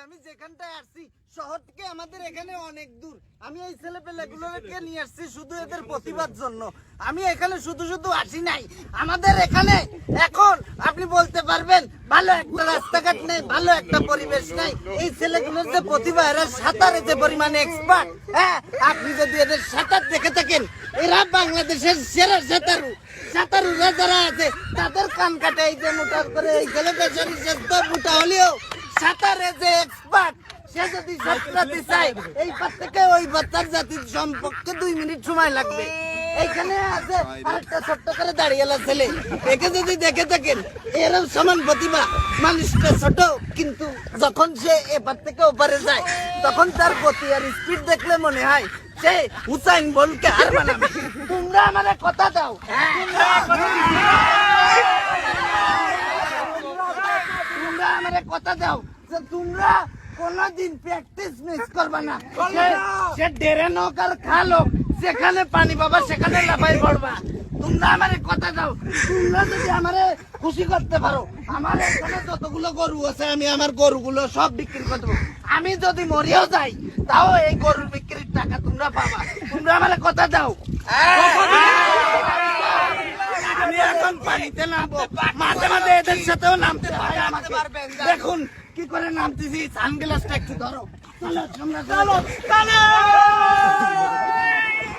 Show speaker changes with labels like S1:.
S1: আমি যেখানটায় আসছি শহর থেকে আমাদের এখানে অনেক দূর। আমি এই ছেলেপেলেগুলোকে নিয়ে আসছি শুধু এদের প্রতিবাদ জন্য। আমি এখানে শুধু শুধু আসি নাই। আমাদের এখানে এখন আপনি বলতে পারবেন ভালো একটা রাস্তাঘাট নেই, ভালো একটা পরিবেশ নাই। এই ছেলেগুলোর যে প্রতিভা, এরা সাঁতারে যে পরিমাণে এক্সপার্ট, হ্যাঁ আপনি যদি এদের সাঁতার দেখে থাকেন, এরা বাংলাদেশের সেরা সাঁতারুরা যারা আছে তাদের কান কাটে এই যে মোটা করে এই ছেলেদের শরীর স্বাস্থ্য মোটা হলেও সাঁতারে যে এক্সপার্ট, সে যদি সাঁতরাতে চায় এই পার থেকে ওই বাচ্চার জাতির সম্পর্কে 2 মিনিট সময় লাগবে। এইখানে আছে আরেকটা ছোট্ট করে দাঁড়িয়ে ছেলে, একে যদি দেখে থাকেন এরকম সমান প্রতিভা। মানুষটা ছোট কিন্তু যখন সে এপার থেকে ওপারে যায় তখন তার গতি আর স্পিড দেখলে মনে হয় সে হুসাইন বোল্টকে হার মানাবে। তোমরা আমাদের কথা দাও, তোমরা আমাদের কথা দাও যে তোমরা কোনদিন প্র্যাকটিস মিস করবে না। সে ডেরে নোক আর খালোক, যেখানে পানি পাবা সেখানে লাফাই পড়বা। তোমরা আমারে কথা দাও, তোমরা যদি আমারে খুশি করতে পারো, আমার এখানে যতগুলো গরু আছে আমি আমার গরুগুলো সব বিক্রি করে দেবো। আমি যদি মরিও যাই তাও এই গরুর বিক্রির টাকা তোমরা পাবা। তোমরা আমারে কথা দাও। আমি এখন পানিতে নামবো, মাঝে মাঝে এদের সাথেও নামতে পারবেন। দেখুন কি করে নামতেছি, সানগ্লাসটা একটু ধরো। চলো তোমরা চলো।